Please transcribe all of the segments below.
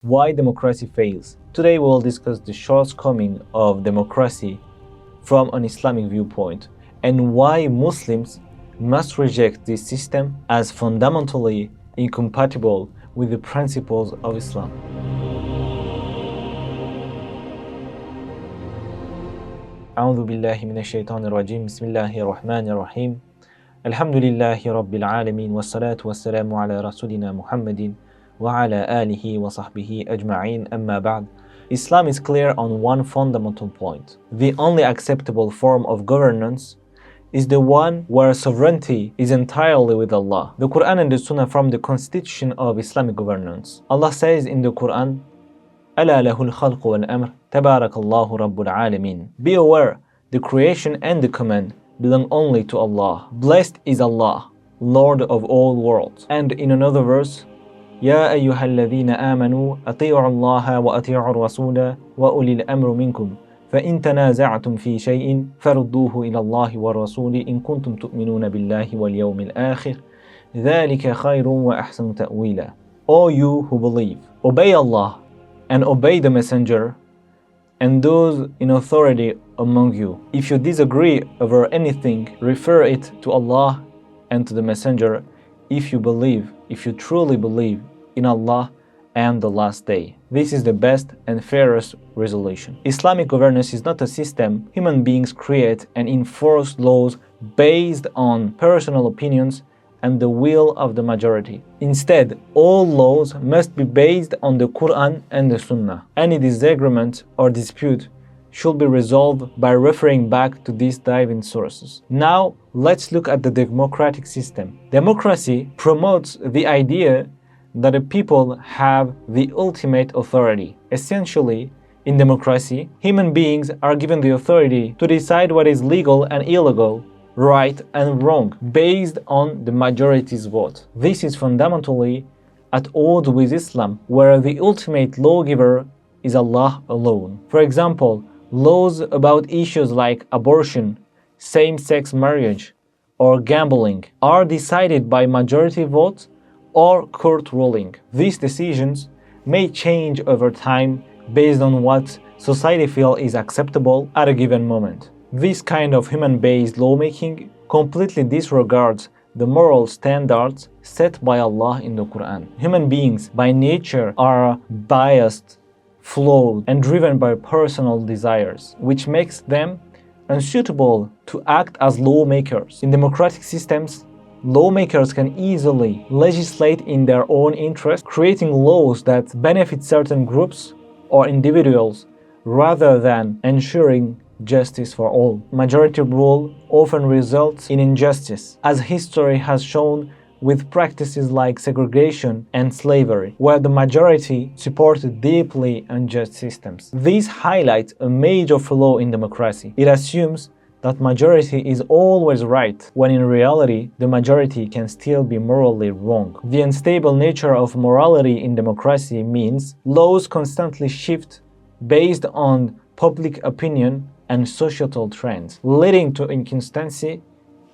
Why democracy fails. Today we will discuss the shortcomings of democracy from an Islamic viewpoint and why Muslims must reject this system as fundamentally incompatible with the principles of Islam. أعوذ بالله من الشيطان الرجيم بسم الله الرحمن الرحيم الحمد لله رب العالمين والصلاة والسلام على رسولنا محمد وعلى آله وصحبه أجمعين أما بعد. Islam is clear on one fundamental point. The only acceptable form of governance is the one where sovereignty is entirely with Allah. The Qur'an and the Sunnah form the constitution of Islamic governance. Allah says in the Qur'an, أَلَا لَهُ الْخَلْقُ وَالْأَمْرُ تَبَارَكَ اللَّهُ رَبُّ الْعَالَمِينَ. Be aware, the creation and the command belong only to Allah. Blessed is Allah, Lord of all worlds. And in another verse, يا أيها الذين آمنوا أطيعوا الله وأطيعوا الرسول وأولي الأمر منكم فإن تنازعتم في شيء فردوه إلى الله والرسول إن كنتم تؤمنون بالله واليوم الآخر ذلك خير وأحسن تأويلا. O you who believe, obey Allah and obey the Messenger and those in authority among you. If you disagree over anything, refer it to Allah and to the Messenger if you truly believe in Allah and the last day. This is the best and fairest resolution. Islamic governance is not a system. Human beings create and enforce laws based on personal opinions and the will of the majority. Instead, all laws must be based on the Qur'an and the Sunnah. Any disagreement or dispute should be resolved by referring back to these divine sources. Now, let's look at the democratic system. Democracy promotes the idea that the people have the ultimate authority. Essentially, in democracy, human beings are given the authority to decide what is legal and illegal, right and wrong, based on the majority's vote. This is fundamentally at odds with Islam, where the ultimate lawgiver is Allah alone. For example, laws about issues like abortion, same-sex marriage, or gambling are decided by majority vote or court ruling. These decisions may change over time based on what society feels is acceptable at a given moment. This kind of human-based lawmaking completely disregards the moral standards set by Allah in the Quran. Human beings by nature are biased, flawed, and driven by personal desires, which makes them unsuitable to act as lawmakers. In democratic systems, lawmakers can easily legislate in their own interest, creating laws that benefit certain groups or individuals rather than ensuring justice for all. Majority rule often results in injustice, as history has shown with practices like segregation and slavery, where the majority supported deeply unjust systems. This highlights a major flaw in democracy. It assumes that majority is always right, when in reality, the majority can still be morally wrong. The unstable nature of morality in democracy means laws constantly shift based on public opinion and societal trends, leading to inconsistency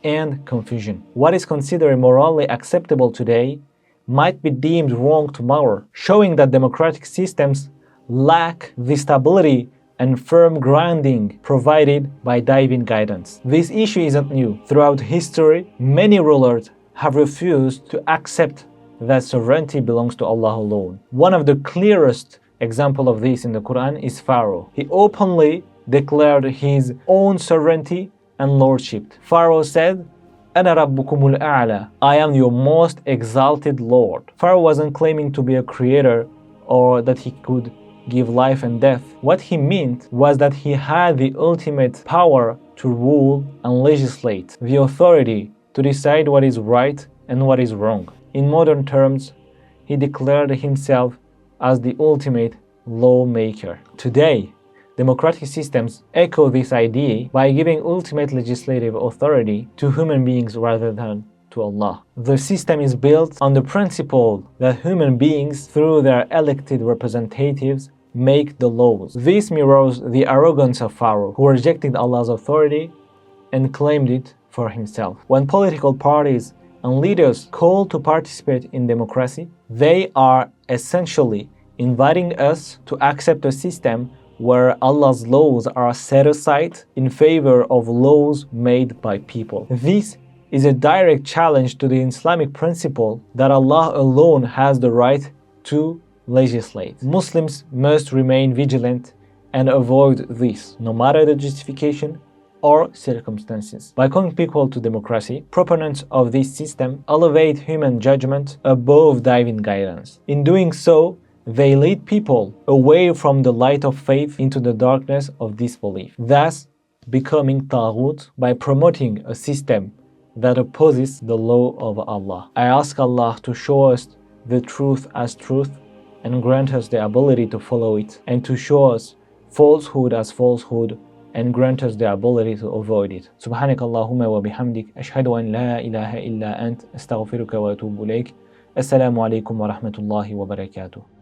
and confusion. What is considered morally acceptable today might be deemed wrong tomorrow, showing that democratic systems lack the stability and firm grounding provided by divine guidance. This issue isn't new. Throughout history, many rulers have refused to accept that sovereignty belongs to Allah alone. One of the clearest examples of this in the Quran is Pharaoh. He openly declared his own sovereignty and lordship. Pharaoh said, أَنَا رَبُّكُمُ الْأَعْلَى, I am your most exalted Lord. Pharaoh wasn't claiming to be a creator or that he could give life and death. What he meant was that he had the ultimate power to rule and legislate, the authority to decide what is right and what is wrong. In modern terms, he declared himself as the ultimate lawmaker. Today, democratic systems echo this idea by giving ultimate legislative authority to human beings rather than to Allah. The system is built on the principle that human beings, through their elected representatives, make the laws. This mirrors the arrogance of Pharaoh, who rejected Allah's authority and claimed it for himself. When political parties and leaders call to participate in democracy, they are essentially inviting us to accept a system where Allah's laws are set aside in favor of laws made by people. This is a direct challenge to the Islamic principle that Allah alone has the right to legislate. Muslims must remain vigilant and avoid this, no matter the justification or circumstances. By calling people to democracy, proponents of this system elevate human judgment above divine guidance. In doing so, they lead people away from the light of faith into the darkness of disbelief, thus becoming taghut by promoting a system that opposes the law of Allah. I ask Allah to show us the truth as truth and grant us the ability to follow it, and to show us falsehood as falsehood and grant us the ability to avoid it. سبحانك اللهم وبحمدك أشهد أن لا إله إلا أنت أستغفرك وأتوب إليك. السلام عليكم ورحمة الله وبركاته.